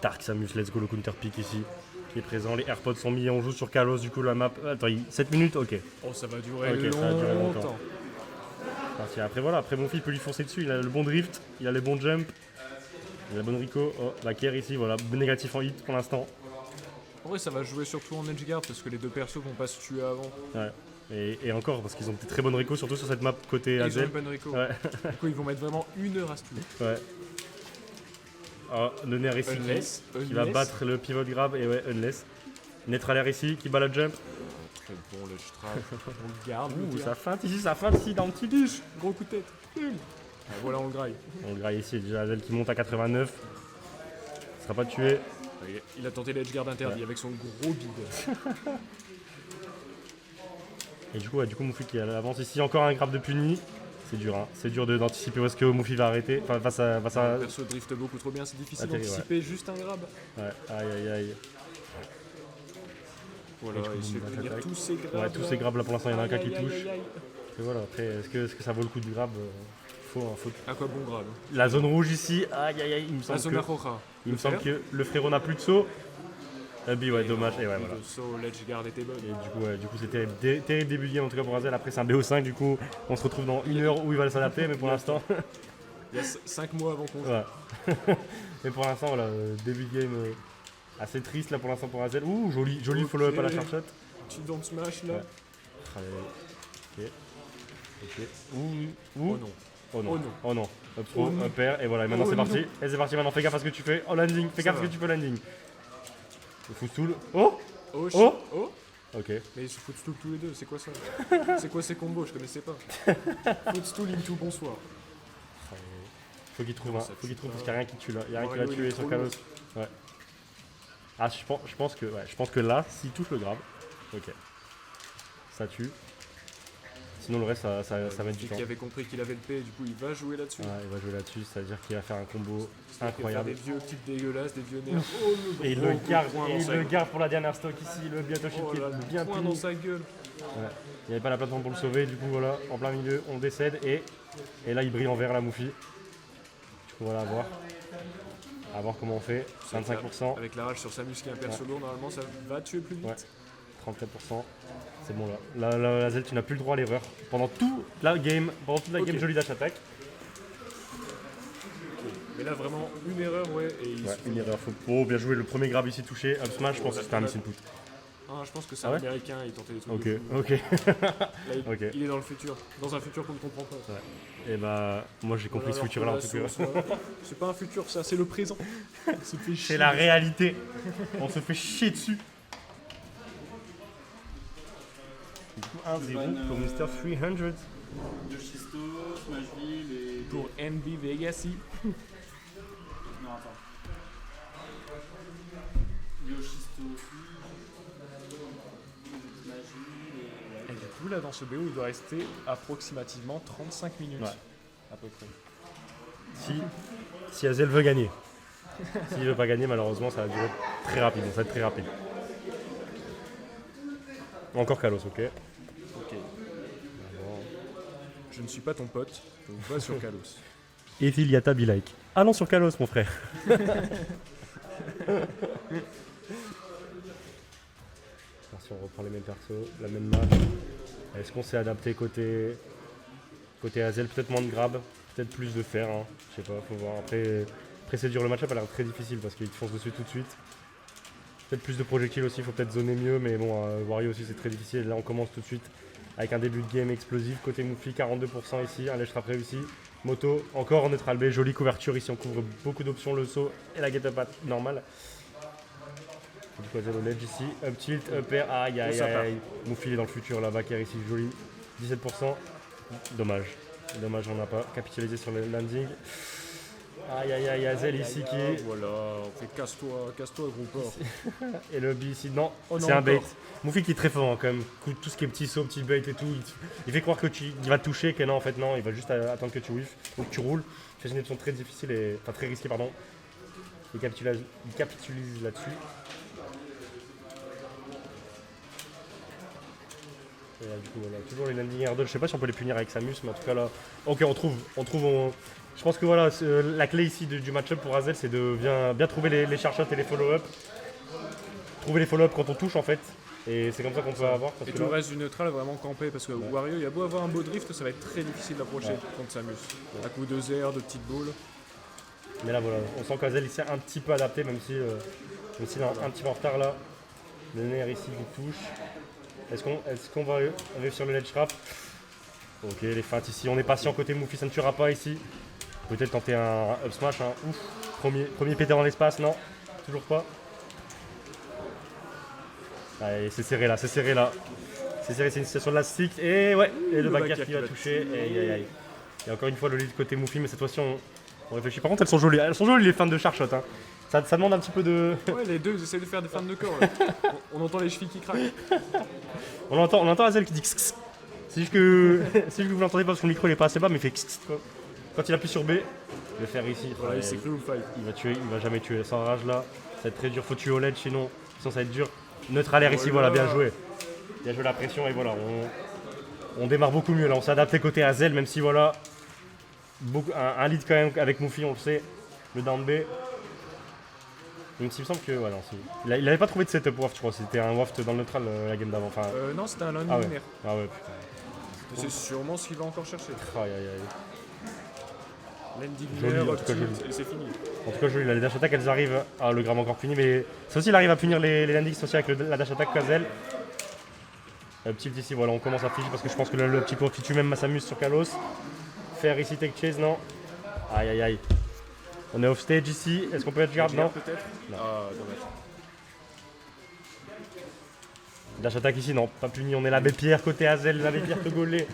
Dark Samus, let's go, le counter pick ici, qui est présent. Les AirPods sont mis, on joue sur Kalos, du coup la map. Attends, 7 minutes, ok. Oh, ça va durer Ok, ça va durer longtemps. longtemps. Parti. Après voilà, après mon fils peut lui foncer dessus, il a le bon drift, il a les bons jumps, il a la bonne Rico. Oh, backer ici, voilà, négatif en hit pour l'instant. En vrai, ça va jouer surtout en edge guard parce que les deux persos vont pas se tuer avant. Ouais. Et encore, parce qu'ils ont des très bonnes Rico, surtout sur cette map côté Et ils ont Azel. une bonne Rico. Ouais. Du coup, ils vont mettre vraiment 1 heure à se tuer. Ouais. Oh, le nerf ici qui va battre le pivot grab et ouais, unless. Netraler ici qui bat la jump. Très bon le strap. On le garde. Ouh, ça feinte ici dans le petit bûche. Gros coup de tête. Ah, voilà, on le graille. On le graille ici, déjà Azel qui monte à 89. Il sera pas tué. Il a tenté l'edge guard interdit avec son gros bide. Et du coup, Moufi qui avance ici. Encore un grab de puni. C'est dur, hein. C'est dur d'anticiper où est-ce que Moufi va arrêter. Enfin, face à... Le perso drift beaucoup trop bien, c'est difficile Atterri, d'anticiper juste un grab. Ouais, aïe. Voilà, Et du coup, il se fait boum, venir attaque. tous ces grabs. Ouais, tous ces grabs là pour l'instant, il y en a qu'un qui Aïe, aïe, touche. aïe, aïe. Et voilà, après, est-ce que ça vaut le coup du grab faut. À quoi bon grab? La zone rouge ici, aïe, il me semble Azona Roja. Il me semble que le frérot n'a plus de saut. Ouais, dommage. Et ouais, voilà. Le saut, l'edge guard était bonne. Et du coup c'était terrible début de game en tout cas pour Azel. Après c'est un BO5, du coup on se retrouve dans 1 heure où il va s'adapter, mais pour l'instant. Il y a 5 mois avant qu'on joue. Ouais. Mais pour l'instant, voilà, début de game assez triste là pour l'instant pour Azel. Ouh, joli Ok. follow-up à la sharp shot. Tu don't smash là. Ouais. Allez. Ok. Ouh. Oh non. Oh non. Up throw, Oh non. up air, et voilà, et maintenant Oh c'est non. parti. Et c'est parti maintenant, fais gaffe à ce que tu fais. Oh landing, fais Ça gaffe à ce va. que tu peux landing. Le footstool. Oh. Oh, Oh. oh. Ok. Mais ils se footstool tous les deux, c'est quoi ça? C'est quoi ces combos? Je connaissais pas. Footstool into bonsoir. Faut qu'il trouve, Comment hein. ça Faut qu'il tue trouve pas? parce qu'il n'y a rien qui tue là. Il y a rien qui Mario, va il est tuer trop sur Kalos. lourd. Ouais. Ah, je pense que là, s'il touche le grave, ok. Ça tue. Sinon le reste ça met du Qui temps. avait compris qu'il avait le P, du coup il va jouer là-dessus. Ouais, il va jouer là-dessus, c'est-à-dire qu'il va faire un combo Faire incroyable. des vieux types dégueulasses, des vieux nerfs. Oh, Et il gros le coup de garde, poing et dans il sa le gueule. garde pour la dernière stock ici, le bientôt shield Oh qui là est là, bien poing puni. dans sa gueule. Ouais. Il n'y avait pas la plateforme pour le sauver, du coup voilà, en plein milieu, on décède et là il brille en vert la Moufi. Du coup voilà, à voir comment on fait. 25%, Avec la rage sur Samus qui est un perso lourd, normalement ça va tuer plus vite. ouais. 34%, c'est bon là. La Zel, tu n'as plus le droit à l'erreur. Pendant toute la game, Ok. joli dash attack. Mais là vraiment une erreur, ouais. Et il Ouais, se fait- une erreur. Oh, bien joué, le premier grab ici touché. Up smash, je pense que c'était un miss input. Ah, je pense que c'est Ah un ouais américain, il tentait des trucs. Ok, de fou. ok. Là, Ok. il est dans le futur. Dans un futur qu'on ne comprend pas. Et bah, moi j'ai compris Voilà, ce alors futur que là en la tout cas. sauce, c'est pas un futur, ça, c'est le présent. Se fait chier. C'est la réalité. On se fait chier dessus. Du coup, 1-0 pour Mr. 300. Yoshisto, Smashville et. Pour NB Vegas. Non, attends. Yoshisto aussi. Smashville et. Et du coup, là, dans ce BO, il doit rester approximativement 35 minutes. Ouais. À peu près. Si Azel veut gagner. S'il veut pas gagner, malheureusement, ça va durer très rapide. Ça va être très rapide. Encore Kalos, ok. Ok. Je ne suis pas ton pote, donc va sur Kalos. Et Iliata be like. Allons sur Kalos, mon frère. Si on reprend les mêmes persos, la même map. Est-ce qu'on s'est adapté côté Azel? Peut-être moins de grab, peut-être plus de fer. Hein. Je sais pas, faut voir. Après c'est dur, le match-up a l'air très difficile parce qu'il te fonce dessus tout de suite. Peut-être plus de projectiles aussi, faut peut-être zoner mieux, mais bon, Wario aussi c'est très difficile. Là on commence tout de suite avec un début de game explosif. Côté Moufi, 42% ici, un ledge trap réussi. Moto, encore en neutral B, jolie couverture ici, on couvre beaucoup d'options, le saut et la get up normale. Du coup, Azel au ledge ici, up tilt, up air, aïe aïe ça part. aïe. Moufi il est dans le futur, là, backer ici, joli. 17%, dommage. Dommage, on n'a pas capitalisé sur le landing. Aïe aïe aïe, Azel ici qui est. Voilà, on fait casse-toi, gros porc. Et le B ici, non, Oh non, c'est un bait. encore. Moufi qui est très fort hein, quand même, tout ce qui est petit saut, petit bait et tout, il fait croire que il va te toucher, que non en fait non, il va juste attendre que tu whiffes, donc tu roules. C'est une option très difficile, enfin très risquée pardon. Il capitulise là-dessus. Et là, du coup voilà, toujours les landing air dodge, je sais pas si on peut les punir avec Samus, mais en tout cas là, ok on trouve Je pense que voilà, la clé ici du match-up pour Azel, c'est de bien trouver les charge shots et les follow-up. Trouver les follow-up quand on touche en fait. Et c'est comme ça qu'on peut avoir. Parce Et que tout le là, reste du neutral vraiment campé parce que Wario, il a beau avoir un beau drift, ça va être très difficile d'approcher Ouais. contre Samus. À coup de airs, de petites boules. mais là voilà, on sent qu'Azel il s'est un petit peu adapté, même s'il est un petit peu en retard là. Le nerf ici qui touche. Est-ce qu'on va arriver sur le ledge trap? Ok, les feintes ici, on est patient côté Mouffi, ça ne tuera pas ici. Peut-être tenter un up smash, hein. Ouf, premier pété dans l'espace, non, toujours pas. Allez, c'est serré là, c'est serré là. C'est serré, c'est une situation de la stick. Et ouais, et le back air qui va toucher. Aïe aïe aïe. Et encore une fois le lead côté Mouffi, mais cette fois-ci on réfléchit. Par contre elles sont jolies les feintes de charge shot. Hein. Ça demande un petit peu de. Ouais, les deux, ils essaient de faire des feintes de corps. Là. On entend les chevilles qui craquent. On entend Azel qui dit x. C'est juste que vous l'entendez pas parce que le micro il est pas assez bas, mais il fait x quoi. Quand il appuie sur B, je vais faire ici. Voilà, il s'est cru au fight. Il va tuer, il va jamais tuer. Sans rage là, ça va être très dur. Faut tuer au ledge sinon ça va être dur. Neutral air ici, voilà, bien joué. Bien joué la pression et voilà, on démarre beaucoup mieux là. On s'est adapté côté Azel, même si voilà, un lead quand même avec Mouffi, on le sait. Le down B. Donc il me semble que. Ouais, non, il avait pas trouvé de setup waft, je crois. C'était un waft dans le neutral la game d'avant. Enfin, Non, c'était un landing ah ouais. linéaire. Ah ouais, putain. C'est sûrement ce qu'il va encore chercher. Aïe aïe aïe. Landing Joli, linéaire, en tout cas, tilt, joli. et c'est fini. En tout cas, joli, les dash attack elles arrivent. Ah, le gramme encore puni, mais ça aussi il arrive à punir les landings aussi avec la dash attack Kazel. Petit ici, voilà, on commence à figer parce que je pense que le petit profit tue même Massamus sur Kalos. Faire ici tech chase, non. Aïe aïe aïe. On est off stage ici, est-ce qu'on peut être garde? Non. Peut-être. Non. Ah, dommage. Dash attack ici, non, pas puni. On est la Pierre côté Azel, la Pierre Togolais.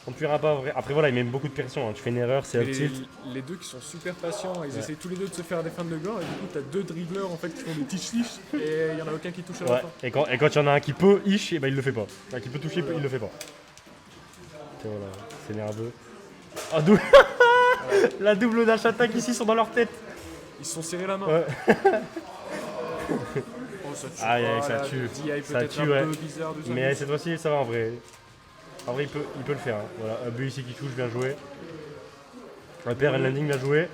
On ne tuera pas. Après voilà, il met beaucoup de pression. Hein. Tu fais une erreur, c'est up tilt. Les deux qui sont super patients, ils essayent tous les deux de se faire des feintes de gore et du coup t'as deux dribblers en fait qui font des tiches et il y en a aucun qui touche à la Ouais. fin. Et quand il y en a un qui peut ish, et ben il le fait pas. Un qui peut toucher, il le fait pas. Et voilà, c'est nerveux. Ah, la double dash attack ici sont dans leur tête. Ils se sont serrés la main. Ouais. Oh, ça tue. Aïe, aïe, pas, ça la tue. DI Ça peut-être tue, un ouais. peu bizarre de Mais cette fois-ci, ça va en vrai. En vrai, il peut le faire. Hein. Voilà, un but ici qui touche, bien joué. Un père, un landing, bien joué.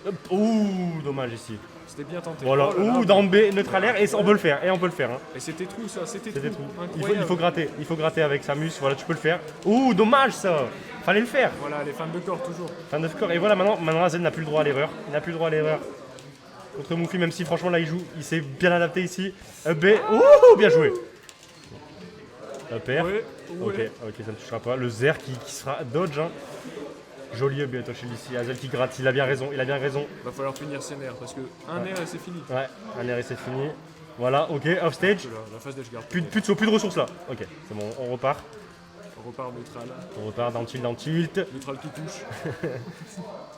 Hop. Ouh, dommage ici. C'était bien tenté. Voilà, Oh là là, ouh, down B, neutral air, et on peut le faire. Et on peut le faire. Hein. Et c'était trou ça, c'était C'était trou. tout. Incroyable. Il faut gratter avec Samus. Voilà, tu peux le faire. Ouh, dommage ça. Fallait le faire. Voilà, les feintes de corps toujours. Fin de score. Et voilà, maintenant Azel n'a plus le droit à l'erreur. Il n'a plus le droit à l'erreur. Contre Mouffi, même si franchement là il joue, il s'est bien adapté ici. B. Ouh, bien joué. Up air. Ouais, ouais. Ok, ça ne touchera pas. Le Zer qui sera dodge. Hein. Joli up Toshil ici. Azel qui gratte, il a bien raison. Va falloir punir ses nerfs parce que un air et c'est fini. Ouais, un air et c'est fini. Voilà, ok, off stage. La phase d'edgeguard. Plus de saut, plus de ressources là. Ok, c'est bon, on repart. On repart neutral. On repart down tilt. Neutral qui touche.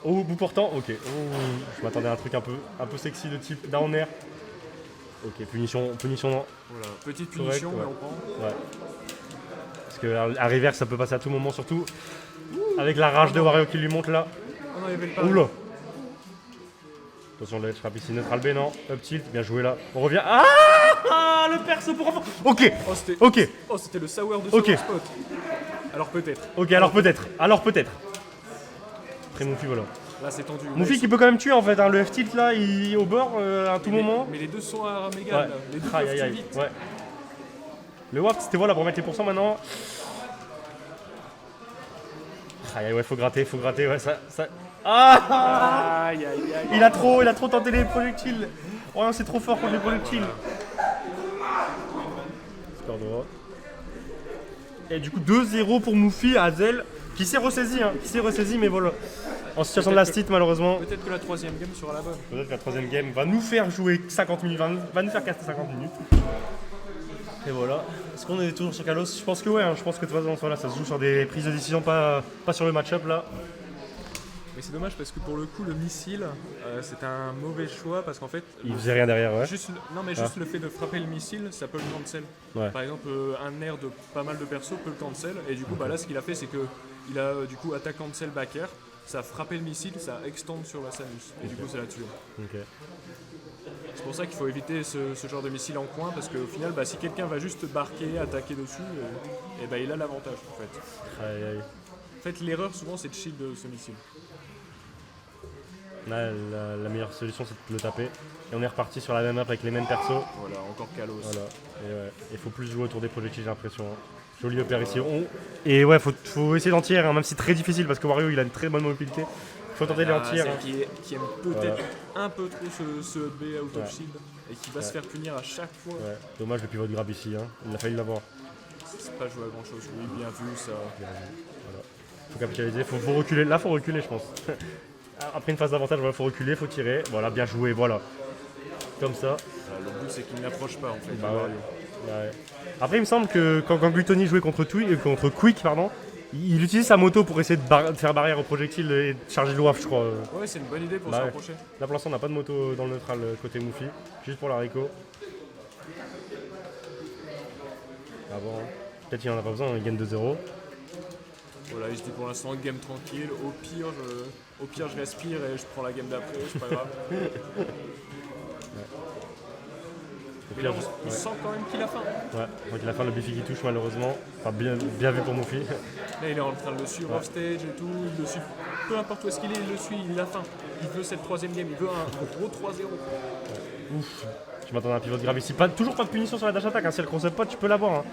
Oh, bout portant, ok. Oh, je m'attendais à un truc un peu sexy de type down air. Ok, punition non. Voilà, petite punition, Correct, mais on prend. Ouais. Parce que à reverse, ça peut passer à tout moment, surtout avec la rage de Wario qui lui monte là. Oh non, il y avait le pas. Oula. Attention, le trap ici, neutral B, non. Up tilt, bien joué là. On revient. Ah, le perso pour enfant. Ok, ok, Oh, c'était le sour de Ok. Sour Spot. Alors peut-être. ok, alors peut-être. Après Mouffi, voilà. Là, c'est tendu. Mouffi qui peut quand même tuer en fait, hein. Le F tilt là, il au bord à tout moment. Mais les deux sont à Megan. Ouais. Là. Les deux Aïe, peuvent aïe, tuer aïe. vite. Ouais. Le waft, c'était voilà pour mettre les pourcents maintenant. Aïe, aïe, ouais, faut gratter, ouais, ça. Ah, Aïe, aïe, aïe. il a trop tenté les projectiles. Oh non, c'est trop fort contre les projectiles. Score droit. Et du coup, 2-0 pour Mouffi, Azel, qui s'est ressaisi, mais voilà. En situation de last hit, malheureusement. Peut-être que la troisième game sera la bonne. Peut-être que la troisième game va nous faire jouer 50 minutes, va nous faire caster 50 minutes. Et voilà. Est-ce qu'on est toujours sur Kalos? Je pense que ouais, hein. Je pense que de toute façon, voilà, ça se joue sur des prises de décision, pas sur le match-up là. Mais c'est dommage parce que pour le coup, le missile, c'est un mauvais choix parce qu'en fait. Il faisait rien derrière, ouais. Juste le fait de frapper le missile, ça peut le cancel. Ouais. Par exemple, un air de pas mal de persos peut le cancel. Et du coup, bah, là, ce qu'il a fait, c'est qu'il a du coup attaque cancel back air, ça a frappé le missile, ça a extend sur la Samus. Et du coup, ça l'a tué. Ok. C'est pour ça qu'il faut éviter ce genre de missile en coin parce qu'au final, bah, si quelqu'un va juste barquer, attaquer dessus, et bah, il a l'avantage en fait. Aïe, aïe. En fait, l'erreur souvent, c'est de shield ce missile. Là, la meilleure solution c'est de le taper. Et on est reparti sur la même map avec les mêmes persos. Voilà, encore Kalos. Voilà. Et ouais, il faut plus jouer autour des projectiles, j'ai l'impression. Hein. Joli upper ici. Et ouais, faut essayer d'en tirer, hein, même si c'est très difficile parce que Wario il a une très bonne mobilité. Faut tenter les tirs. Hein. Qui aime peut-être un peu trop ce B out of shield et qui va se faire punir à chaque fois. Ouais. Dommage le pivot de grab ici, hein. Il a failli l'avoir. C'est pas joué à grand chose, oui, bien vu ça. Voilà. Faut capitaliser, faut reculer. Là, faut reculer, je pense. Après une phase d'avantage, il faut reculer, faut tirer. Voilà, bien joué, voilà. Comme ça. Le but c'est qu'il n'approche pas en fait. Bah ouais. Après, il me semble que quand Gluttony jouait contre Quick, pardon, il utilise sa moto pour essayer de faire barrière au projectile et de charger le WAF, je crois. Ouais, c'est une bonne idée pour se rapprocher. Là, pour l'instant, on n'a pas de moto dans le neutral côté Moufy, juste pour la Rico. Ah bon, peut-être qu'il en a pas besoin, il gagne 2-0. Voilà, il se dit pour l'instant game tranquille, au pire je respire et je prends la game d'après, c'est pas grave. Mais là, on sent quand même qu'il a faim. Ouais, donc il a faim, le Biffy qui touche malheureusement. Enfin, bien vu pour Moufy. Là, il est en train de le suivre off stage et tout, il le suit. Peu importe où est-ce qu'il est, il le suit, il a faim. Il veut cette troisième game, il veut un gros 3-0. Ouf, je m'attendais à un pivot de grave ici. Toujours pas de punition sur la dash attack, hein. Si elle concept pas, tu peux l'avoir. Hein.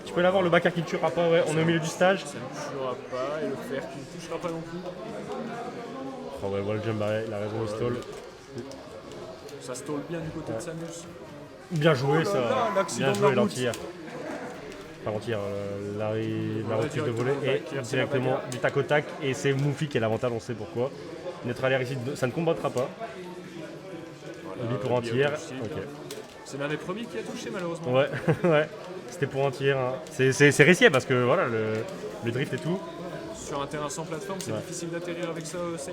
Tu peux l'avoir, le backer qui ne tuera pas, ouais. On est au milieu du stage. Ça ne tuera pas, et le fer qui ne touchera pas non plus. Oh ouais, wall jump, il a raison, il stall. Ça stall bien du côté de Samus. Bien joué, là ça. là, l'accident Bien de joué, la route. l'anti-air. Pas l'anti-air, la reprise de volet. Et back-air, c'est directement la bagarre. du tac au tac. Et c'est Moufy qui a l'avantage, on sait pourquoi. Neutral air ici, ça ne combattra pas. Voilà, Lui pour anti-air. ok. Ok. C'est l'un des premiers qui a touché malheureusement. Ouais, ouais. C'était pour anti-air. Hein. C'est risqué parce que voilà, le drift et tout. Sur un terrain sans plateforme, c'est difficile d'atterrir avec ça safe.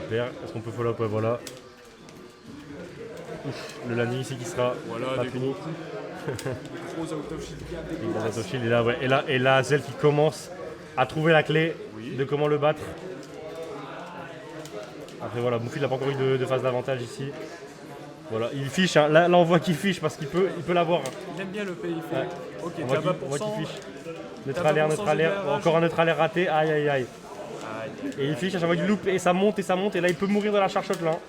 Super. Est-ce qu'on peut follow up? Ouais, voilà. Ouf, le landing ici qui sera Voilà, pas des puni. gros coups. Des gros out of shield bien Il dégueulasses. est là, ouais. Et là, Zell qui commence à trouver la clé de comment le battre. Après voilà, Moufy n'a pas encore eu de phase d'avantage ici. Voilà, il fiche, hein. Là on voit qu'il fiche parce qu'il peut l'avoir. Hein. Il aime bien le pays, il fait. Ouais. Ok, On t'as voit qu'il 20%. fiche. Neutral air, encore un neutral air raté, aïe aïe aïe. Et il fiche à chaque fois qu'il loupe et ça monte et là il peut mourir de la charge shot là.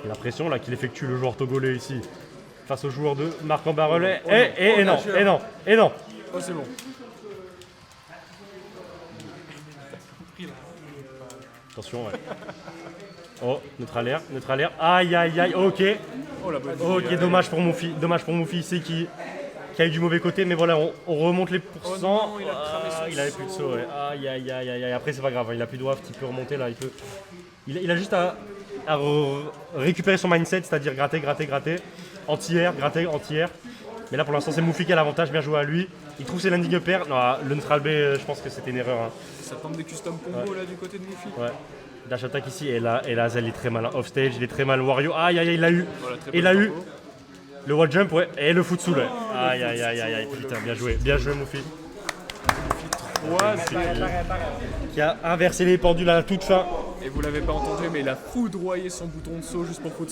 Et la pression là qu'il effectue le joueur togolais ici face au joueur de Marc en Barrelet. Et non. Oh, c'est bon. Attention, ouais. Oh, neutral air. Aïe aïe aïe, ok. Oh la bonne Ok, idée. dommage pour Moufy ici qui a eu du mauvais côté, mais voilà, on remonte les pourcents. Oh non, il a cramé son il avait plus de saut, ouais. Aïe aïe aïe aïe aïe. Après c'est pas grave, hein, il a plus de waf, il peut remonter là, il a juste à récupérer son mindset, c'est-à-dire gratter, anti-air. Mais là pour l'instant c'est Moufy qui a l'avantage, bien joué à lui. Il trouve ses landing up air. Non, le neutral B, je pense que c'était une erreur. Hein. Ça tente des custom combo là du côté de Moufy. Ouais. Dash attack ici, et là Zell est très malin. Off stage, il est très mal. Wario, aïe aïe aïe, il l'a eu. Voilà, très Il bon a eu tempo. le wall jump, ouais, et le foot sous ouais. Aïe aïe aïe aïe aïe, putain, bien joué Moufy. 3 Qui a inversé les pendules à la toute fin. Et vous l'avez pas entendu, mais il a foudroyé son bouton de saut juste pour foot.